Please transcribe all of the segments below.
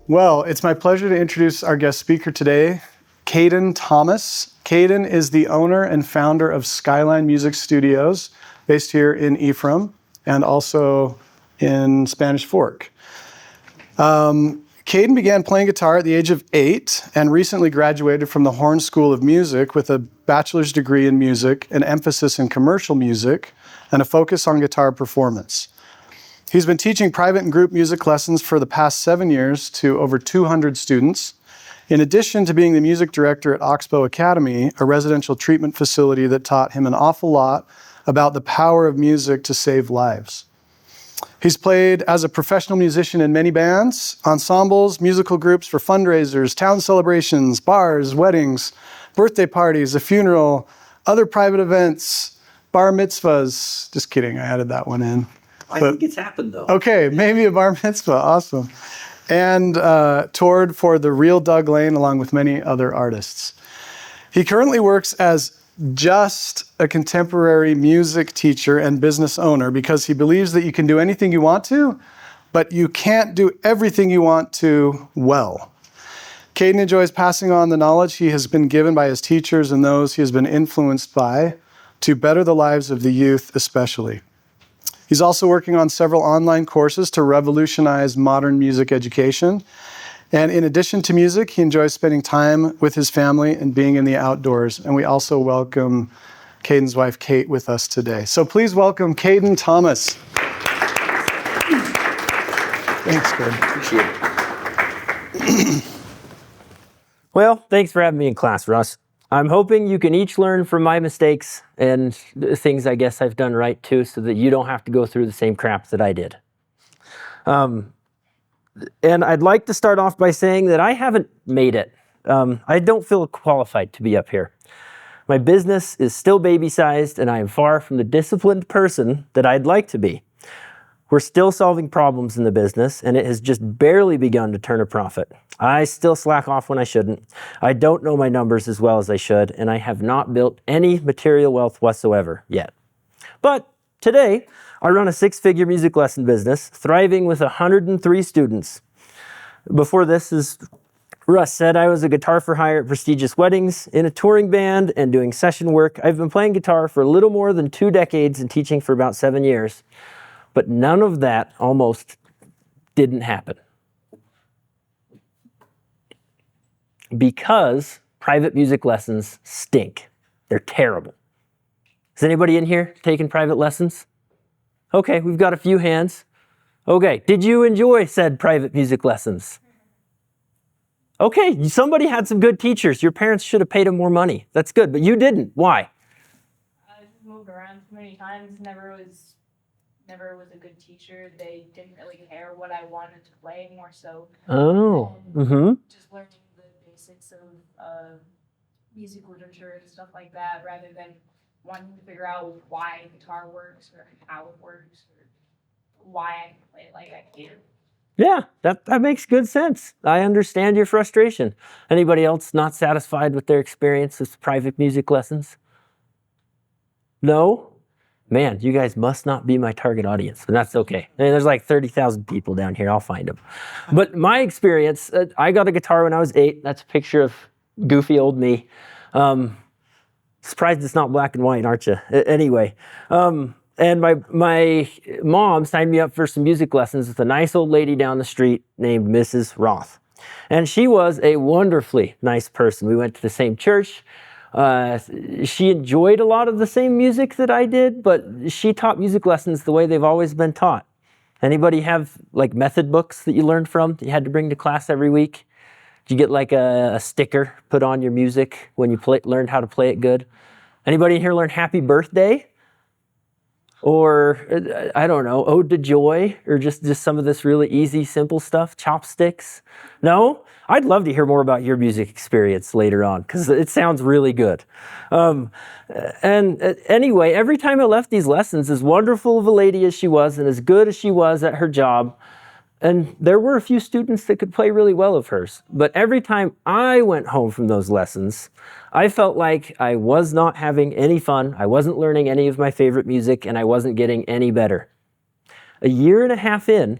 Well, it's my pleasure to introduce our guest speaker today, Kayden Thomas. Kayden is the owner and founder of Skyline Music Studios, based here in Ephraim and also in Spanish Fork. Kayden began playing guitar at the age of 8 and recently graduated from the Horn School of Music with a bachelor's degree in music, an emphasis in commercial music, and a focus on guitar performance. He's been teaching private and group music lessons for the past 7 years to over 200 students, in addition to being the music director at Oxbow Academy, a residential treatment facility that taught him an awful lot about the power of music to save lives. He's played as a professional musician in many bands, ensembles, musical groups for fundraisers, town celebrations, bars, weddings, birthday parties, a funeral, other private events, bar mitzvahs. Just kidding, I added that one in. I think it's happened, though. Okay, maybe a bar mitzvah, awesome. And toured for the Real Doug Lane along with many other artists. He currently works as just a contemporary music teacher and business owner because he believes that you can do anything you want to, but you can't do everything you want to well. Kayden enjoys passing on the knowledge he has been given by his teachers and those he has been influenced by to better the lives of the youth especially. He's also working on several online courses to revolutionize modern music education. And in addition to music, he enjoys spending time with his family and being in the outdoors. And we also welcome Kayden's wife, Kate, with us today. So please welcome Kayden Thomas. Thanks, Kayden. Appreciate it. Well, thanks for having me in class, Russ. I'm hoping you can each learn from my mistakes and the things I guess I've done right too, so that you don't have to go through the same crap that I did. And I'd like to start off by saying that I haven't made it. I don't feel qualified to be up here. My business is still baby-sized, and I am far from the disciplined person that I'd like to be. We're still solving problems in the business, and it has just barely begun to turn a profit. I still slack off when I shouldn't. I don't know my numbers as well as I should, and I have not built any material wealth whatsoever yet. But today, I run a 6-figure music lesson business, thriving with 103 students. Before this, as Russ said, I was a guitar for hire at prestigious weddings, in a touring band, and doing session work. I've been playing guitar for a little more than 2 decades and teaching for about 7 years. But none of that almost didn't happen. Because private music lessons stink. They're terrible. Is anybody in here taking private lessons? Okay, we've got a few hands. Okay, did you enjoy said private music lessons? Okay, somebody had some good teachers. Your parents should have paid them more money. That's good, but you didn't. Why? I just moved around too many times, never was a good teacher. They didn't really care what I wanted to play, more so just learning the basics of music literature and stuff like that, rather than wanting to figure out why guitar works or how it works or why I can play it like I can. Yeah, that makes good sense. I understand your frustration. Anybody else not satisfied with their experience with private music lessons? No? Man, you guys must not be my target audience, but that's okay. And there's like 30,000 people down here. I'll find them. But my experience, I got a guitar when I was 8. That's a picture of goofy old me. Surprised it's not black and white, aren't you? Anyway, and my mom signed me up for some music lessons with a nice old lady down the street named Mrs. Roth. And she was a wonderfully nice person. We went to the same church. She enjoyed a lot of the same music that I did, but she taught music lessons the way they've always been taught. Anybody have like method books that you learned from that you had to bring to class every week? Did you get like a sticker put on your music when you learned how to play it good? Anybody in here learn Happy Birthday? Or, I don't know, Ode to Joy? Or just some of this really easy, simple stuff? Chopsticks? No? I'd love to hear more about your music experience later on, because it sounds really good. Anyway, every time I left these lessons, as wonderful of a lady as she was, and as good as she was at her job, and there were a few students that could play really well of hers, but every time I went home from those lessons, I felt like I was not having any fun, I wasn't learning any of my favorite music, and I wasn't getting any better. A year and a half in,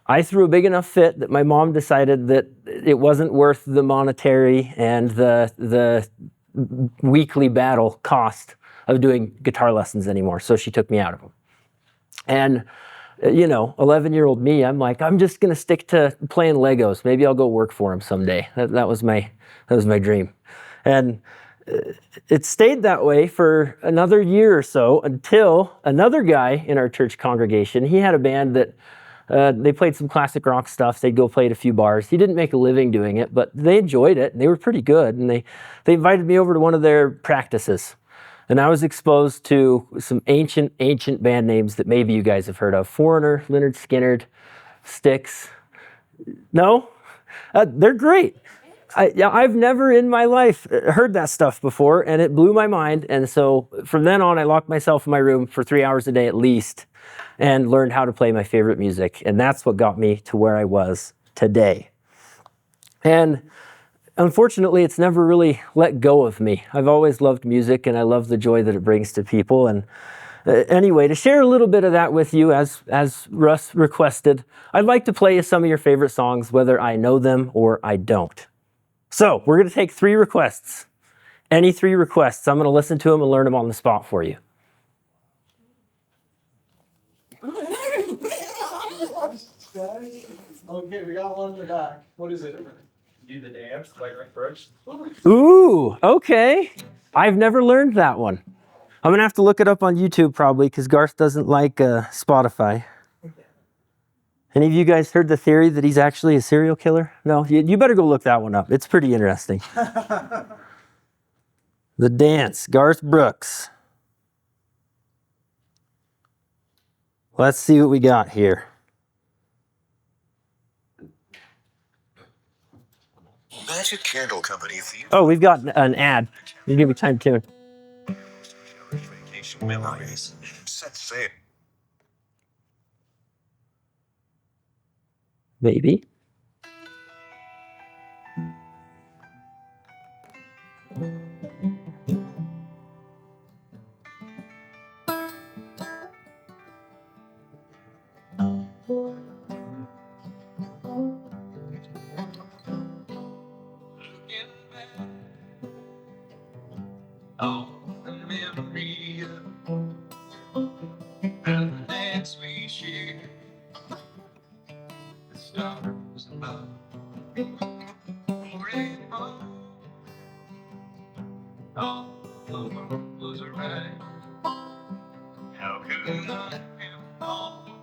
I threw a big enough fit that my mom decided that it wasn't worth the monetary and the weekly battle cost of doing guitar lessons anymore. So she took me out of them. And 11-year-old me, I'm like, I'm just gonna stick to playing Legos. Maybe I'll go work for him someday. That was my dream. And it stayed that way for another year or so until another guy in our church congregation, he had a band that they played some classic rock stuff. They'd go play at a few bars. He didn't make a living doing it, but they enjoyed it and they were pretty good. And they invited me over to one of their practices. And I was exposed to some ancient band names that maybe you guys have heard of. Foreigner, Lynyrd Skynyrd, Styx. No? They're great. I've never in my life heard that stuff before, and it blew my mind. And so from then on, I locked myself in my room for 3 hours a day at least and learned how to play my favorite music. And that's what got me to where I was today. And unfortunately, it's never really let go of me. I've always loved music, and I love the joy that it brings to people. And anyway, to share a little bit of that with you, as Russ requested, I'd like to play you some of your favorite songs, whether I know them or I don't. So we're going to take 3 requests. Any 3 requests, I'm going to listen to them and learn them on the spot for you. Okay, we got one in the back. What is it? Do the dance like right first. Ooh, okay. I've never learned that one. I'm going to have to look it up on YouTube probably because Garth doesn't like Spotify. Any of you guys heard the theory that he's actually a serial killer? No? You better go look that one up. It's pretty interesting. The Dance, Garth Brooks. Let's see what we got here. Magic Candle Company. Oh, we've got an ad. You give me time to tune. Vacation memories. Set sail. Maybe. Oh, the memory of the dance we shared. The stars above. Rainbow. All the world was right. How could I have known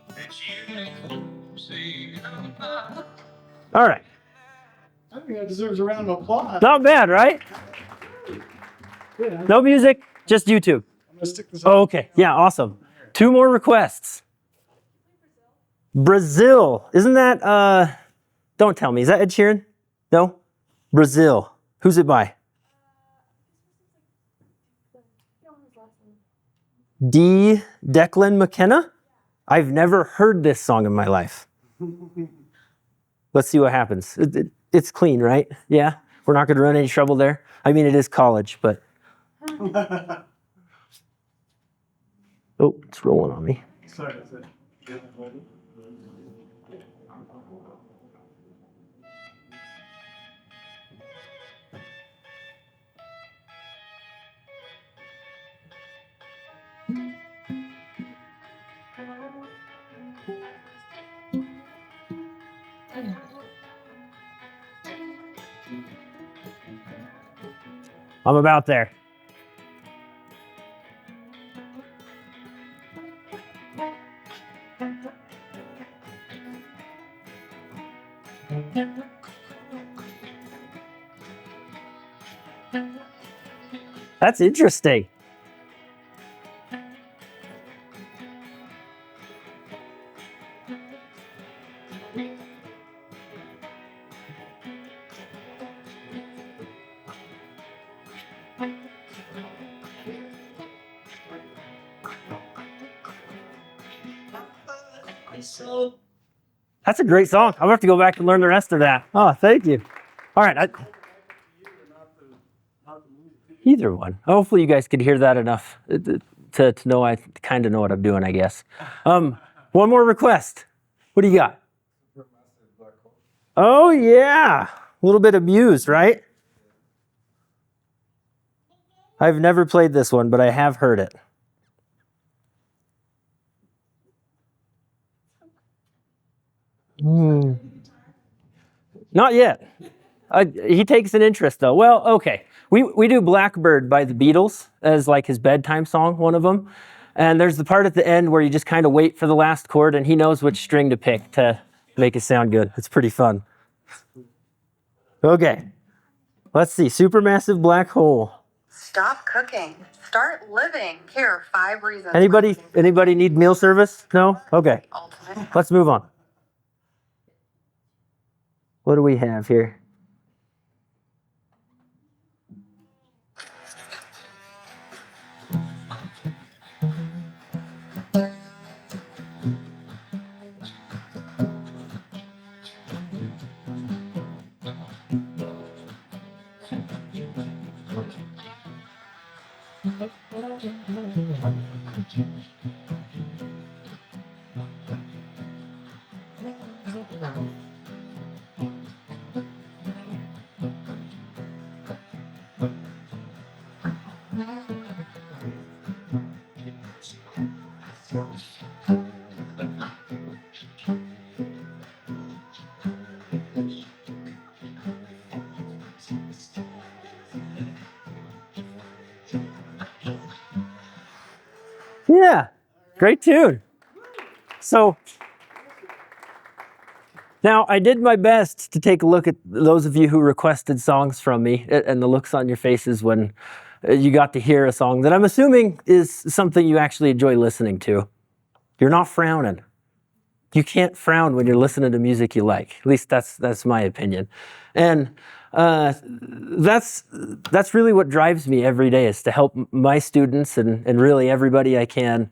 that you never say goodbye? All right. I think that deserves a round of applause. Not bad, right? Yeah, No music, just YouTube. I'm gonna stick this Oh, okay. Yeah, awesome. 2 more requests. Brazil. Isn't that, don't tell me. Is that Ed Sheeran? No? Brazil. Who's it by? Declan McKenna? I've never heard this song in my life. Let's see what happens. It's clean, right? Yeah? We're not going to run any trouble there. I mean, it is college, but... Oh, it's rolling on me. Sorry, that's it. I'm about there. That's interesting. That's a great song. I'm gonna have to go back and learn the rest of that. Oh, thank you. All right. Either one. Hopefully you guys could hear that enough to know I kind of know what I'm doing, I guess. One more request. What do you got? Oh, yeah. A little bit of Muse, right? I've never played this one, but I have heard it. Not yet. He takes an interest, though. Well, okay. We do Blackbird by the Beatles as like his bedtime song, one of them. And there's the part at the end where you just kind of wait for the last chord, and he knows which string to pick to make it sound good. It's pretty fun. Okay. Let's see. Supermassive black hole. Stop cooking. Start living. Here are 5 reasons. Anybody need meal service? No? Okay. Ultimate. Let's move on. What do we have here? Yeah, great tune. So now I did my best to take a look at those of you who requested songs from me and the looks on your faces when you got to hear a song that I'm assuming is something you actually enjoy listening to. You're not frowning. You can't frown when you're listening to music you like. At least that's my opinion. And that's really what drives me every day, is to help my students and really everybody I can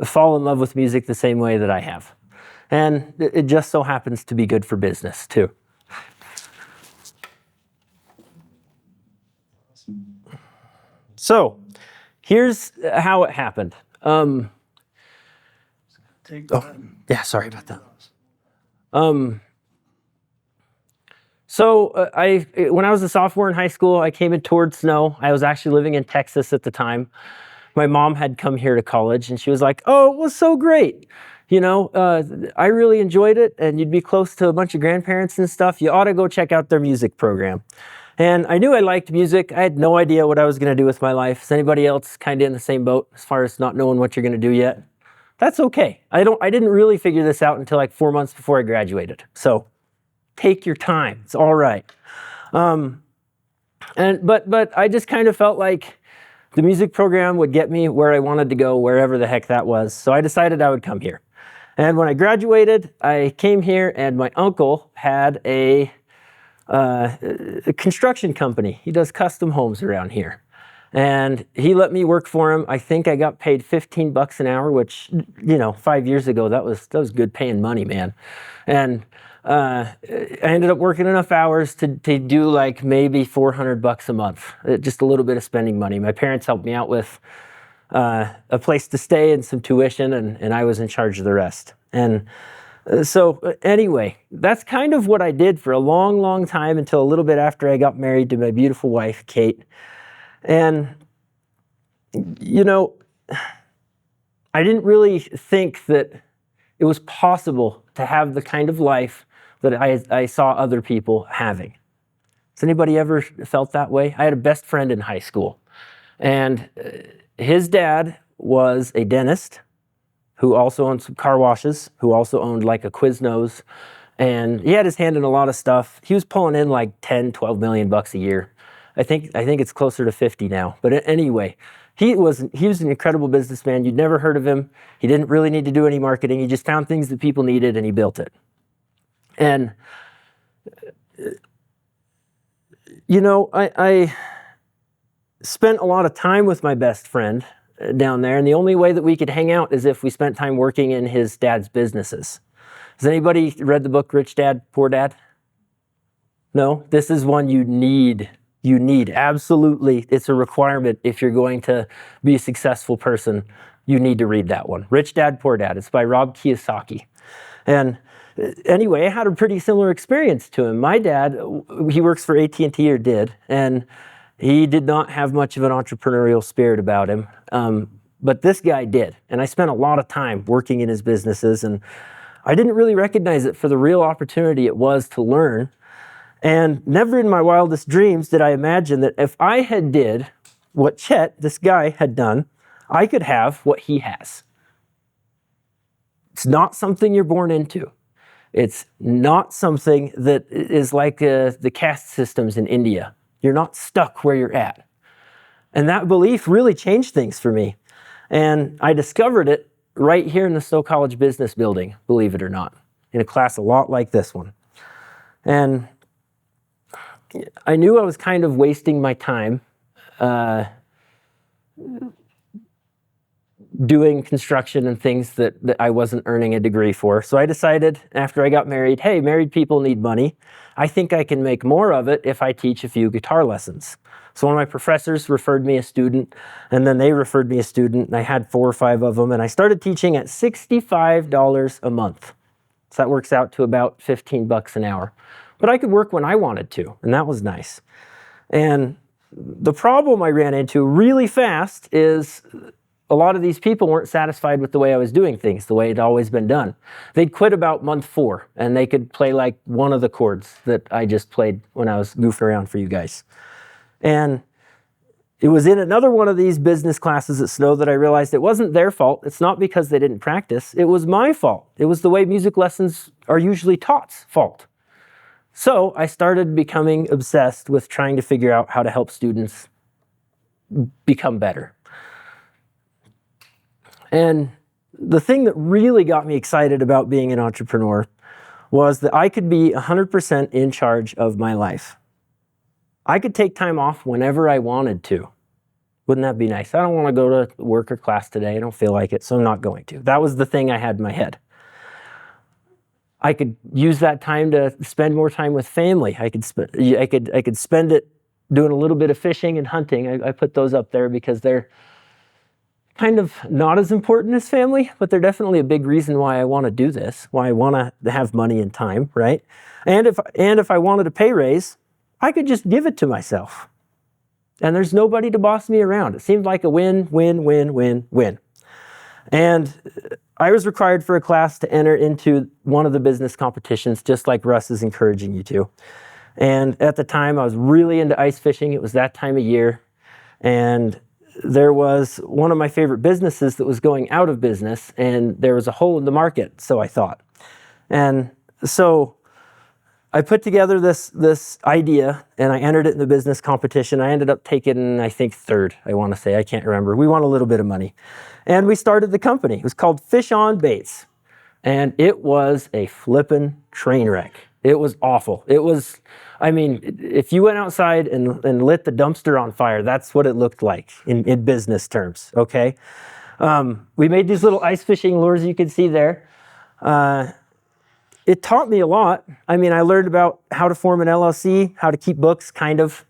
fall in love with music the same way that I have. And it just so happens to be good for business too. So here's how it happened. Yeah, sorry about that. When I was a sophomore in high school, I came in towards snow. I was actually living in Texas at the time. My mom had come here to college, and she was like, "Oh, it was so great. You know, I really enjoyed it, and you'd be close to a bunch of grandparents and stuff. You ought to go check out their music program." And I knew I liked music. I had no idea what I was going to do with my life. Is anybody else kind of in the same boat as far as not knowing what you're going to do yet? That's okay. I didn't really figure this out until like 4 months before I graduated. So take your time. It's all right. But I just kind of felt like the music program would get me where I wanted to go, wherever the heck that was. So I decided I would come here. And when I graduated, I came here, and my uncle had a construction company. He does custom homes around here. And he let me work for him. I think I got paid $15 an hour, which, 5 years ago, that was good paying money, man. And I ended up working enough hours to do like maybe $400 a month, just a little bit of spending money. My parents helped me out with a place to stay and some tuition, and I was in charge of the rest. And so anyway, that's kind of what I did for a long, long time, until a little bit after I got married to my beautiful wife, Kate. And, I didn't really think that it was possible to have the kind of life that I saw other people having. Has anybody ever felt that way? I had a best friend in high school, and his dad was a dentist who also owned some car washes, who also owned like a Quiznos, and he had his hand in a lot of stuff. He was pulling in like 10, 12 million bucks a year. I think it's closer to 50 now. But anyway, he was an incredible businessman. You'd never heard of him. He didn't really need to do any marketing. He just found things that people needed, and he built it. And I spent a lot of time with my best friend down there, and the only way that we could hang out is if we spent time working in his dad's businesses. Has anybody read the book Rich Dad, Poor Dad? No? This is one you need. Absolutely. It's a requirement if you're going to be a successful person. You need to read that one. Rich Dad, Poor Dad. It's by Rob Kiyosaki. And Anyway, I had a pretty similar experience to him. My dad, he works for AT&T, or did, and he did not have much of an entrepreneurial spirit about him. But this guy did. And I spent a lot of time working in his businesses, and I didn't really recognize it for the real opportunity it was to learn. And never in my wildest dreams did I imagine that if I had did what Chet, this guy, had done, I could have what he has. It's not something you're born into. It's not something that is like the caste systems in India. You're not stuck where you're at. And that belief really changed things for me. And I discovered it right here in the Stowe College Business Building, believe it or not, in a class a lot like this one. And I knew I was kind of wasting my time doing construction and things that I wasn't earning a degree for. So I decided after I got married, hey, married people need money. I think I can make more of it if I teach a few guitar lessons. So one of my professors referred me a student, and then they referred me a student, and I had 4 or 5 of them, and I started teaching at $65 a month. So that works out to about 15 bucks an hour. But I could work when I wanted to, and that was nice. And the problem I ran into really fast is a lot of these people weren't satisfied with the way I was doing things, the way it'd always been done. They'd quit about month 4, and they could play like one of the chords that I just played when I was goofing around for you guys. And it was in another one of these business classes at Stowe that I realized it wasn't their fault. It's not because they didn't practice. It was my fault. It was the way music lessons are usually taught's fault. So I started becoming obsessed with trying to figure out how to help students become better. And the thing that really got me excited about being an entrepreneur was that I could be 100% in charge of my life. I could take time off whenever I wanted to. Wouldn't that be nice? I don't want to go to work or class today. I don't feel like it, so I'm not going to. That was the thing I had in my head. I could use that time to spend more time with family. I could spend it doing a little bit of fishing and hunting. I put those up there because they're kind of not as important as family, but they're definitely a big reason why I want to do this, why I want to have money and time, right? And if I wanted a pay raise, I could just give it to myself. And there's nobody to boss me around. It seemed like a win, win, win, win, win. And I was required for a class to enter into one of the business competitions, just like Russ is encouraging you to. And at the time, I was really into ice fishing. It was that time of year. And there was one of my favorite businesses that was going out of business, and there was a hole in the market, so I thought. And so I put together this idea, and I entered it in the business competition. I ended up taking, I think, 3rd, I want to say. I can't remember. We won a little bit of money. And we started the company. It was called Fish on Baits. And it was a flippin' train wreck. It was awful. It was, I mean, if you went outside and lit the dumpster on fire, that's what it looked like in business terms, okay? We made these little ice fishing lures you can see there. It taught me a lot. I mean, I learned about how to form an LLC, how to keep books, kind of,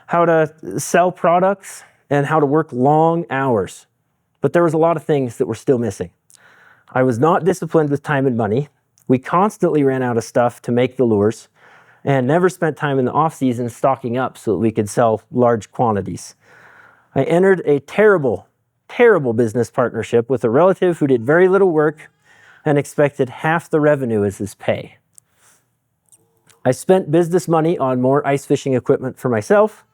how to sell products, and how to work long hours. But there was a lot of things that were still missing. I was not disciplined with time and money. We constantly ran out of stuff to make the lures and never spent time in the off season stocking up so that we could sell large quantities. I entered a terrible, terrible business partnership with a relative who did very little work and expected half the revenue as his pay. I spent business money on more ice fishing equipment for myself,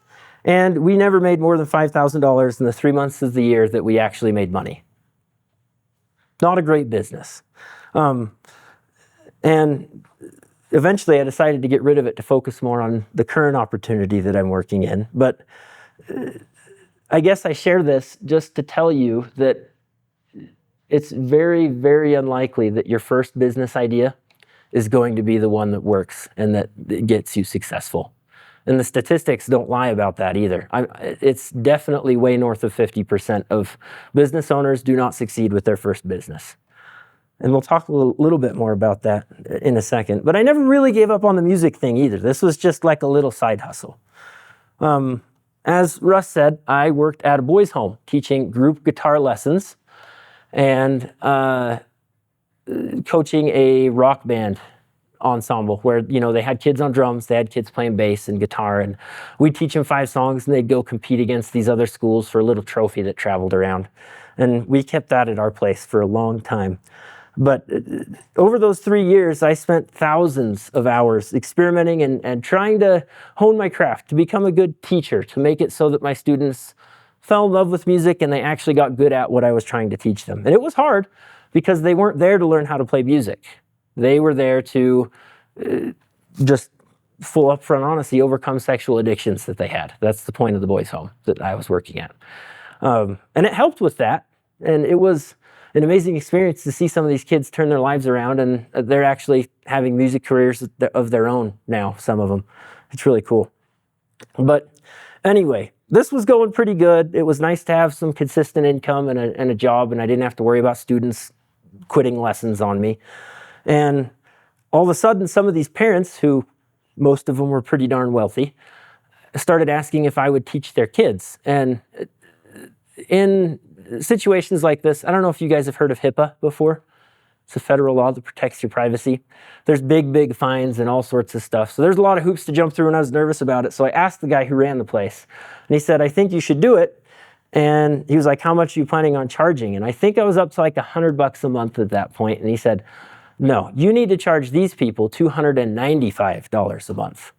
and we never made more than $5,000 in the 3 months of the year that we actually made money. Not a great business. And eventually I decided to get rid of it to focus more on the current opportunity that I'm working in. But I guess I share this just to tell you that it's very, very unlikely that your first business idea is going to be the one that works and that gets you successful. And the statistics don't lie about that either. It's definitely way north of 50% of business owners do not succeed with their first business. And we'll talk a little bit more about that in a second. But I never really gave up on the music thing either. This was just like a little side hustle. As Russ said, I worked at a boys' home teaching group guitar lessons and coaching a rock band ensemble where, you know, they had kids on drums, they had kids playing bass and guitar, and we'd teach them 5 songs and they'd go compete against these other schools for a little trophy that traveled around. And we kept that at our place for a long time. But over those 3 years, I spent thousands of hours experimenting and trying to hone my craft, to become a good teacher, to make it so that my students fell in love with music and they actually got good at what I was trying to teach them. And it was hard because they weren't there to learn how to play music. They were there to just full upfront honesty, overcome sexual addictions that they had. That's the point of the boys' home that I was working at. And it helped with that. And it was an amazing experience to see some of these kids turn their lives around, and they're actually having music careers of their own now, some of them. It's really cool. But anyway, this was going pretty good. It was nice to have some consistent income and a job, and I didn't have to worry about students quitting lessons on me. And all of a sudden, some of these parents, who most of them were pretty darn wealthy, started asking if I would teach their kids. And in situations like this, I don't know if you guys have heard of HIPAA before. It's a federal law that protects your privacy. There's big fines and all sorts of stuff. So there's a lot of hoops to jump through, and I was nervous about it. So I asked the guy who ran the place, and he said, I think you should do it. And he was like, how much are you planning on charging? And I think I was up to like $100 a month at that point. And he said, no, you need to charge these people $295 a month.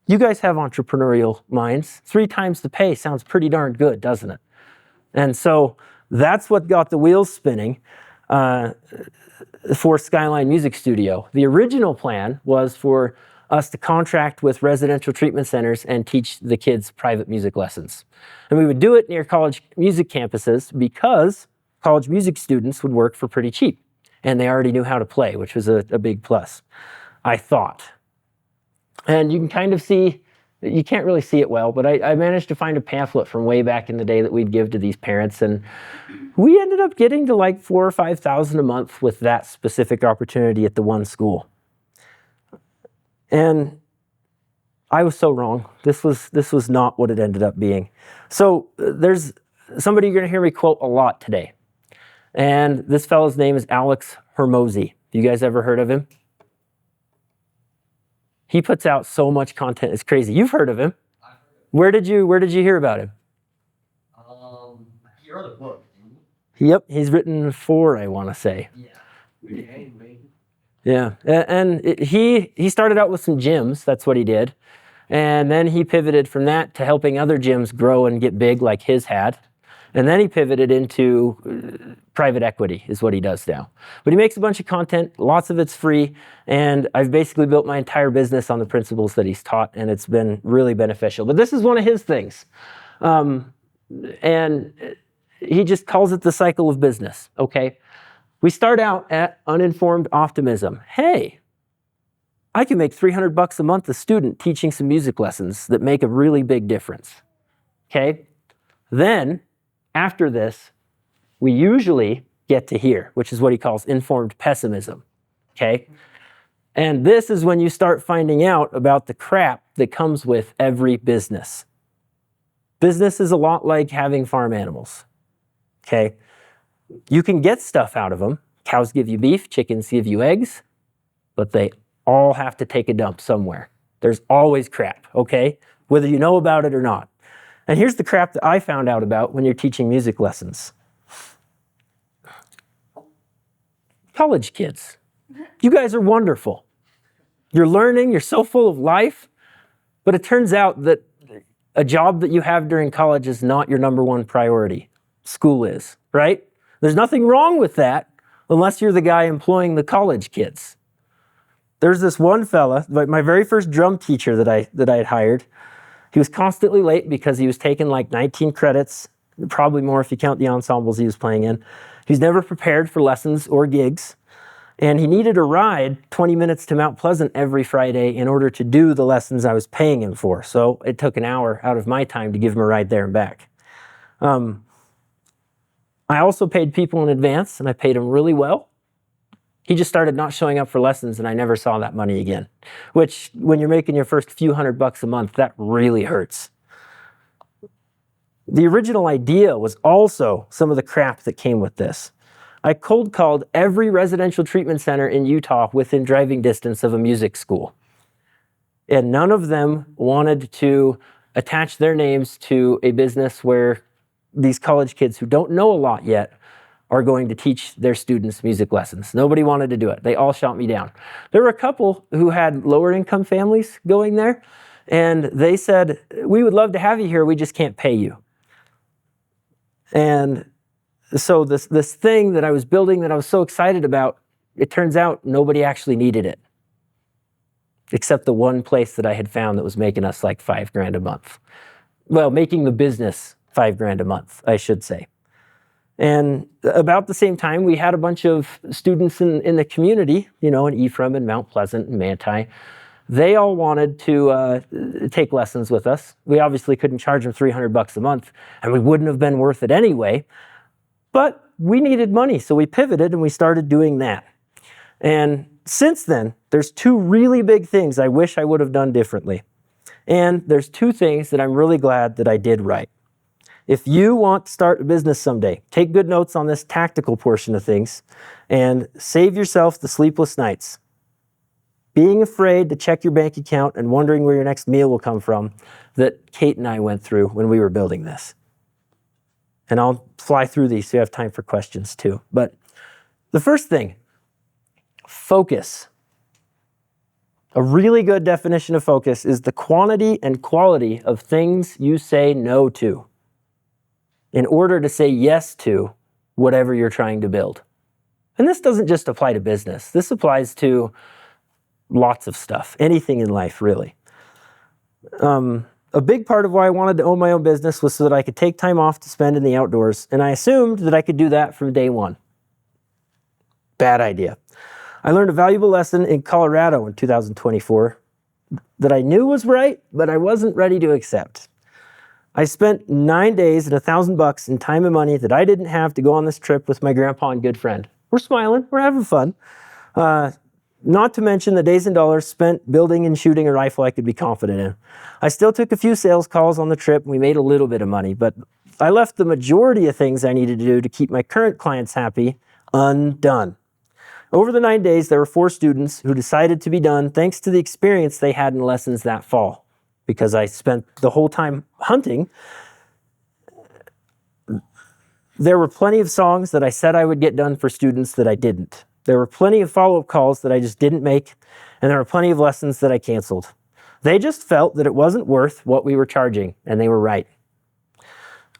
You guys have entrepreneurial minds. 3 times the pay sounds pretty darn good, doesn't it? And so that's what got the wheels spinning for Skyline Music Studio. The original plan was for us to contract with residential treatment centers and teach the kids private music lessons. And we would do it near college music campuses because college music students would work for pretty cheap. And they already knew how to play, which was a big plus, I thought. And you can kind of see, you can't really see it well, but I managed to find a pamphlet from way back in the day that we'd give to these parents, and we ended up getting to like $4,000 or $5,000 a month with that specific opportunity at the one school. And I was so wrong. This was not what it ended up being. So there's somebody you're going to hear me quote a lot today, and this fellow's name is Alex Hormozi. You guys ever heard of him? He puts out so much content, it's crazy. You've heard of him. Where did you hear about him? He wrote a book. Yep, he's written 4, I want to say. Yeah, and he started out with some gyms, that's what he did. And then he pivoted from that to helping other gyms grow and get big like his had. And then he pivoted into private equity is what he does now. But he makes a bunch of content, lots of it's free, and I've basically built my entire business on the principles that he's taught, and it's been really beneficial. But this is one of his things. And he just calls it the cycle of business, okay? We start out at uninformed optimism. Hey, I can make $300 a month a student teaching some music lessons that make a really big difference, okay? Then, after this, we usually get to here, which is what he calls informed pessimism, okay? And this is when you start finding out about the crap that comes with every business. Business is a lot like having farm animals, okay? You can get stuff out of them. Cows give you beef, chickens give you eggs, but they all have to take a dump somewhere. There's always crap, okay? Whether you know about it or not. And here's the crap that I found out about when you're teaching music lessons. College kids, you guys are wonderful. You're learning, you're so full of life, but it turns out that a job that you have during college is not your number 1 priority. School is, right? There's nothing wrong with that unless you're the guy employing the college kids. There's this one fella, my very first drum teacher that I had hired. He was constantly late because he was taking like 19 credits, probably more if you count the ensembles he was playing in. He was never prepared for lessons or gigs, and he needed a ride 20 minutes to Mount Pleasant every Friday in order to do the lessons I was paying him for. So it took an hour out of my time to give him a ride there and back. I also paid people in advance, and I paid him really well. He just started not showing up for lessons, and I never saw that money again, which when you're making your first few $100 a month, that really hurts. The original idea was also some of the crap that came with this. I cold called every residential treatment center in Utah within driving distance of a music school. And none of them wanted to attach their names to a business where these college kids who don't know a lot yet are going to teach their students music lessons. Nobody wanted to do it. They all shot me down. There were a couple who had lower income families going there, and they said, we would love to have you here, we just can't pay you. And so this thing that I was building that I was so excited about, it turns out nobody actually needed it, except the one place that I had found that was making us like $5,000 a month. Well, making the business $5,000 a month, I should say. And about the same time, we had a bunch of students in the community, in Ephraim and Mount Pleasant and Manti. They all wanted to take lessons with us. We obviously couldn't charge them $300 a month, and we wouldn't have been worth it anyway. But we needed money, so we pivoted and we started doing that. And since then, there's two really big things I wish I would have done differently. And there's two things that I'm really glad that I did right. If you want to start a business someday, take good notes on this tactical portion of things and save yourself the sleepless nights. Being afraid to check your bank account and wondering where your next meal will come from that Kate and I went through when we were building this. And I'll fly through these so you have time for questions too. But the first thing, focus. A really good definition of focus is the quantity and quality of things you say no to in order to say yes to whatever you're trying to build. And this doesn't just apply to business. This applies to lots of stuff, anything in life, really. A big part of why I wanted to own my own business was so that I could take time off to spend in the outdoors, and I assumed that I could do that from day one. Bad idea. I learned a valuable lesson in Colorado in 2024 that I knew was right, but I wasn't ready to accept. I spent 9 days and $1,000 in time and money that I didn't have to go on this trip with my grandpa and good friend. We're smiling, we're having fun. Not to mention the days and dollars spent building and shooting a rifle I could be confident in. I still took a few sales calls on the trip and we made a little bit of money, but I left the majority of things I needed to do to keep my current clients happy undone. Over the 9 days, there were 4 students who decided to be done thanks to the experience they had in lessons that fall. Because I spent the whole time hunting, there were plenty of songs that I said I would get done for students that I didn't. There were plenty of follow-up calls that I just didn't make, and there were plenty of lessons that I canceled. They just felt that it wasn't worth what we were charging, and they were right.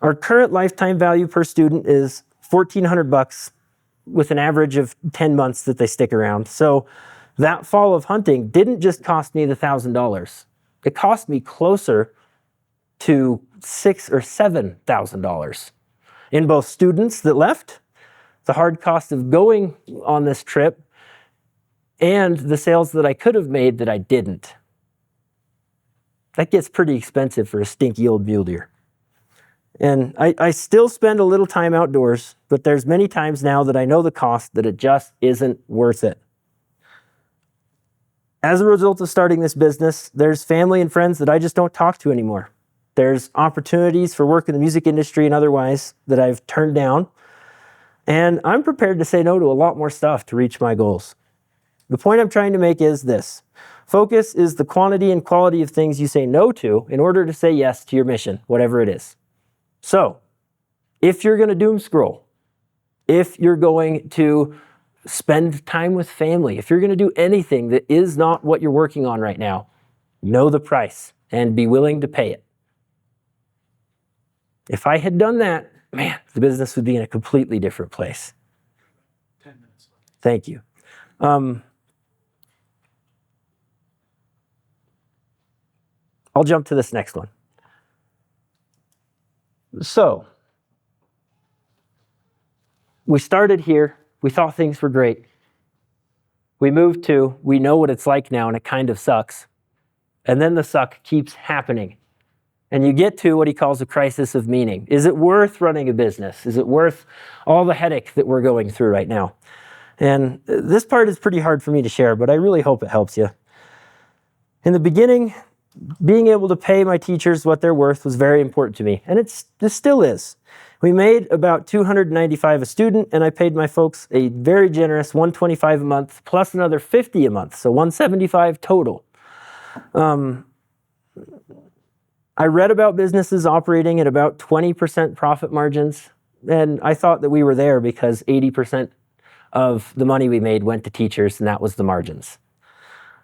Our current lifetime value per student is $1,400 with an average of 10 months that they stick around. So that fall of hunting didn't just cost me the $1,000. It cost me closer to $6,000 or $7,000 in both students that left, the hard cost of going on this trip, and the sales that I could have made that I didn't. That gets pretty expensive for a stinky old mule deer. And I still spend a little time outdoors, but there's many times now that I know the cost that it just isn't worth it. As a result of starting this business, there's family and friends that I just don't talk to anymore. There's opportunities for work in the music industry and otherwise that I've turned down. And I'm prepared to say no to a lot more stuff to reach my goals. The point I'm trying to make is this. Focus is the quantity and quality of things you say no to in order to say yes to your mission, whatever it is. So, if you're going to doom scroll, if you're going to spend time with family, if you're going to do anything that is not what you're working on right now, know the price and be willing to pay it. If I had done that, man, the business would be in a completely different place. 10 minutes left. Thank you. I'll jump to this next one. So, we started here. We thought things were great. We moved to, we know what it's like now and it kind of sucks. And then the suck keeps happening. And you get to what he calls a crisis of meaning. Is it worth running a business? Is it worth all the headache that we're going through right now? And this part is pretty hard for me to share, but I really hope it helps you. In the beginning, being able to pay my teachers what they're worth was very important to me, and this still is. We made about $295 a student, and I paid my folks a very generous $125 a month plus another $50 a month, so $175 total. I read about businesses operating at about 20% profit margins, and I thought that we were there because 80% of the money we made went to teachers, and that was the margins.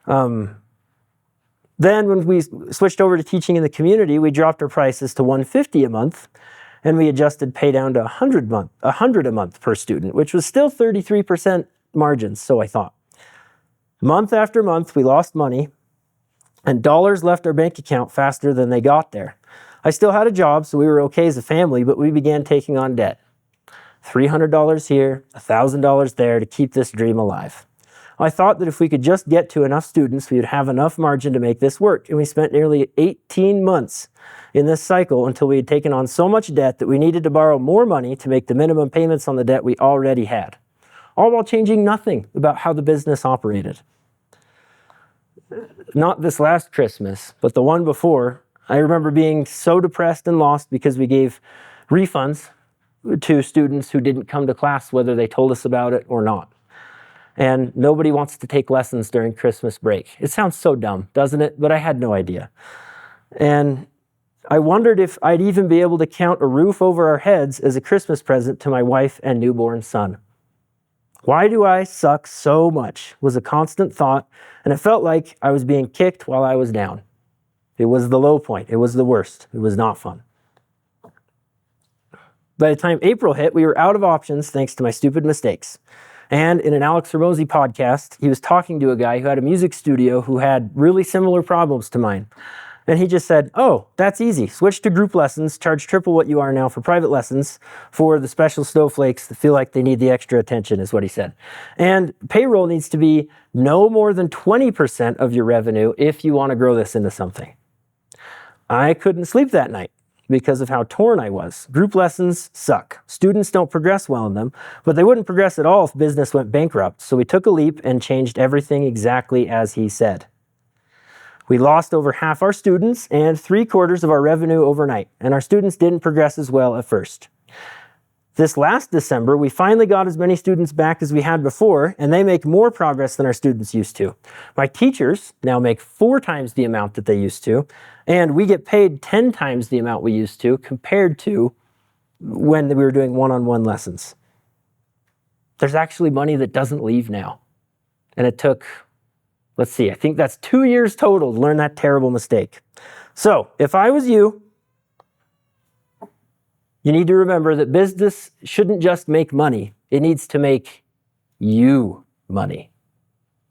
Then when we switched over to teaching in the community, we dropped our prices to $150 a month, and we adjusted pay down to $100 a month per student, which was still 33% margins, so I thought. Month after month, we lost money, and dollars left our bank account faster than they got there. I still had a job, so we were okay as a family, but we began taking on debt. $300 here, $1,000 there to keep this dream alive. I thought that if we could just get to enough students, we would have enough margin to make this work. And we spent nearly 18 months in this cycle until we had taken on so much debt that we needed to borrow more money to make the minimum payments on the debt we already had, all while changing nothing about how the business operated. Not this last Christmas, but the one before, I remember being so depressed and lost because we gave refunds to students who didn't come to class, whether they told us about it or not. And nobody wants to take lessons during Christmas break. It sounds so dumb, doesn't it? But I had no idea. And I wondered if I'd even be able to count a roof over our heads as a Christmas present to my wife and newborn son. Why do I suck so much was a constant thought, and it felt like I was being kicked while I was down. It was the low point. It was the worst. It was not fun. By the time April hit, we were out of options thanks to my stupid mistakes. And in an Alex Hormozy podcast, he was talking to a guy who had a music studio who had really similar problems to mine. And he just said, oh, that's easy. Switch to group lessons, charge triple what you are now for private lessons for the special snowflakes that feel like they need the extra attention, is what he said. And payroll needs to be no more than 20% of your revenue if you want to grow this into something. I couldn't sleep that night because of how torn I was. Group lessons suck. Students don't progress well in them, but they wouldn't progress at all if business went bankrupt. So we took a leap and changed everything exactly as he said. We lost over half our students and 3/4 of our revenue overnight, and our students didn't progress as well at first. This last December, we finally got as many students back as we had before, and they make more progress than our students used to. My teachers now make 4 times the amount that they used to, and we get paid 10 times the amount we used to compared to when we were doing one-on-one lessons. There's actually money that doesn't leave now. And it took, I think that's 2 years total to learn that terrible mistake. So if I was you, you need to remember that business shouldn't just make money. It needs to make you money.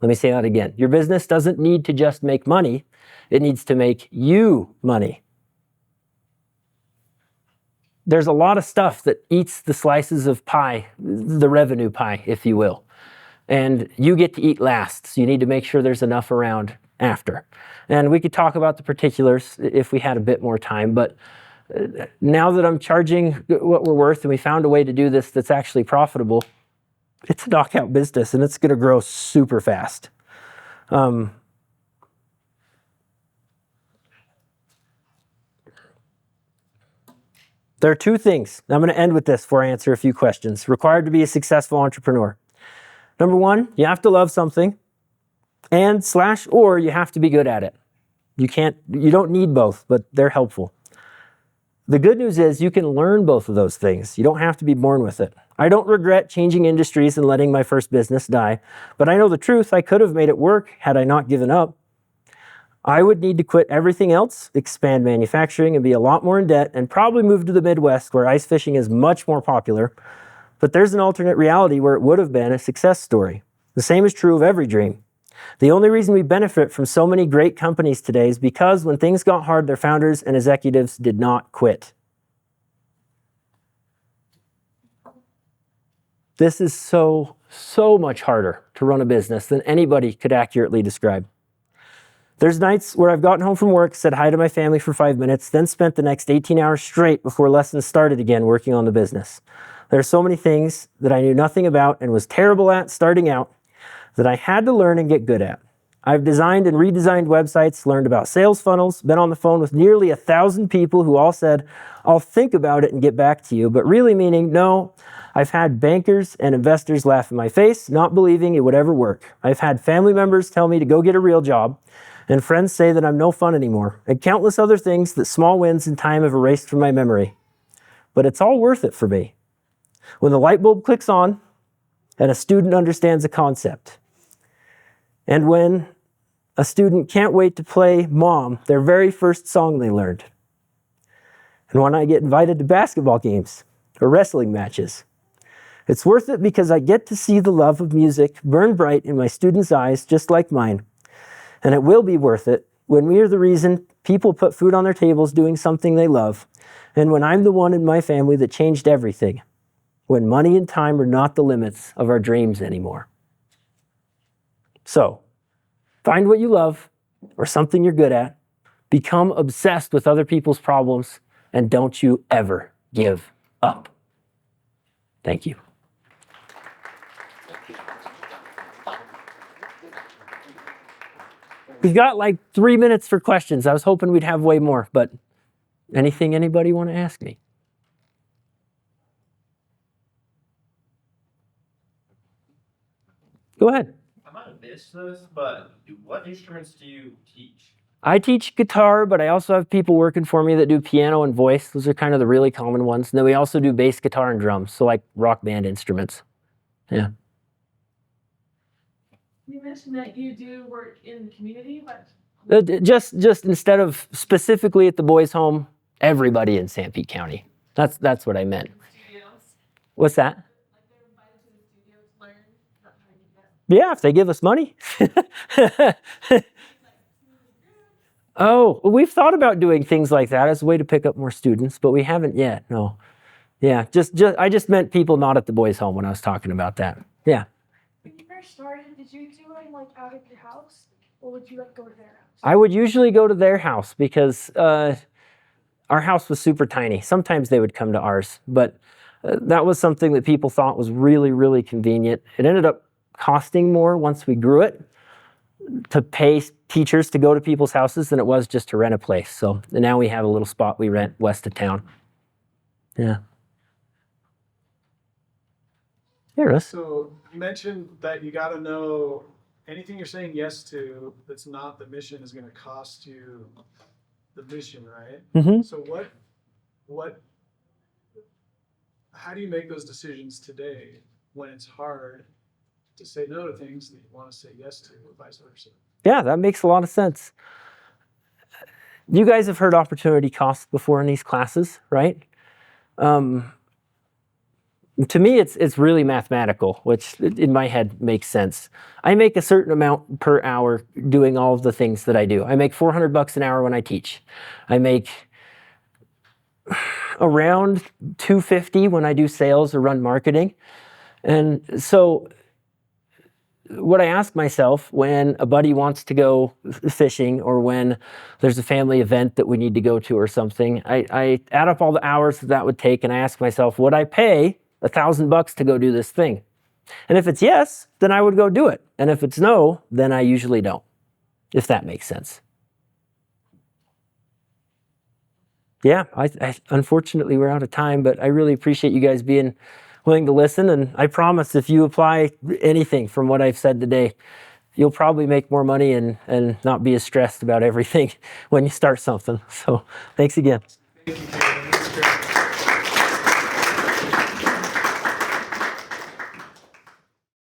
Let me say that again. Your business doesn't need to just make money. It needs to make you money. There's a lot of stuff that eats the slices of pie, the revenue pie, if you will. And you get to eat last, so you need to make sure there's enough around after. And we could talk about the particulars if we had a bit more time, but now that I'm charging what we're worth and we found a way to do this that's actually profitable, it's a knockout business and it's going to grow super fast. There are 2 things, I'm going to end with this before I answer a few questions, required to be a successful entrepreneur. Number 1, you have to love something, and or you have to be good at it. You don't need both, but they're helpful. The good news is you can learn both of those things. You don't have to be born with it. I don't regret changing industries and letting my first business die, but I know the truth, I could have made it work had I not given up. I would need to quit everything else, expand manufacturing, and be a lot more in debt, and probably move to the Midwest where ice fishing is much more popular. But there's an alternate reality where it would have been a success story. The same is true of every dream. The only reason we benefit from so many great companies today is because when things got hard, their founders and executives did not quit. This is so much harder to run a business than anybody could accurately describe. There's nights where I've gotten home from work, said hi to my family for 5 minutes, then spent the next 18 hours straight before lessons started again working on the business. There are so many things that I knew nothing about and was terrible at starting out that I had to learn and get good at. I've designed and redesigned websites, learned about sales funnels, been on the phone with nearly 1,000 people who all said, I'll think about it and get back to you, but really meaning, no. I've had bankers and investors laugh in my face, not believing it would ever work. I've had family members tell me to go get a real job, and friends say that I'm no fun anymore, and countless other things that small wins in time have erased from my memory. But it's all worth it for me. When the light bulb clicks on, and a student understands a concept, and when a student can't wait to play Mom, their very first song they learned, and when I get invited to basketball games or wrestling matches, it's worth it because I get to see the love of music burn bright in my students' eyes just like mine. And it will be worth it when we are the reason people put food on their tables doing something they love, and when I'm the one in my family that changed everything, when money and time are not the limits of our dreams anymore. So, find what you love or something you're good at, become obsessed with other people's problems, and don't you ever give up. Thank you. We've got like 3 minutes for questions. I was hoping we'd have way more, but anything anybody want to ask me? Go ahead. I might have missed this, but what instruments do you teach? I teach guitar, but I also have people working for me that do piano and voice. Those are kind of the really common ones. And then we also do bass guitar and drums, so like rock band instruments. Yeah. You mentioned that you do work in the community. What? Just instead of specifically at the boys' home, everybody in Sanpete County. That's what I meant. Studios. What's that? Like they're invited to the studio to learn. That's how you do that. Yeah, if they give us money. Oh, we've thought about doing things like that as a way to pick up more students, but we haven't yet. No. Yeah, I just meant people not at the boys' home when I was talking about that. Yeah. When you first started, did you do it like out of your house, or would you like go to their house? I would usually go to their house because our house was super tiny. Sometimes they would come to ours, but that was something that people thought was really, really convenient. It ended up costing more once we grew it to pay teachers to go to people's houses than it was just to rent a place. So now we have a little spot we rent west of town. Yeah. Here, Russ. So you mentioned that you got to know anything you're saying yes to that's not the mission is going to cost you the mission, right? Mm-hmm. So how do you make those decisions today when it's hard to say no to things that you want to say yes to, or vice versa? Yeah, that makes a lot of sense. You guys have heard opportunity cost before in these classes, right? To me, it's really mathematical, which in my head makes sense. I make a certain amount per hour doing all of the things that I do. I make $400 an hour when I teach. I make around $250 when I do sales or run marketing. And so what I ask myself when a buddy wants to go fishing or when there's a family event that we need to go to or something, I add up all the hours that would take and I ask myself, would I pay $1,000 to go do this thing? And if it's yes, then I would go do it. And if it's no, then I usually don't, if that makes sense. Yeah, I unfortunately we're out of time, but I really appreciate you guys being willing to listen. And I promise if you apply anything from what I've said today, you'll probably make more money and not be as stressed about everything when you start something. So thanks again. Thank you, Kayden.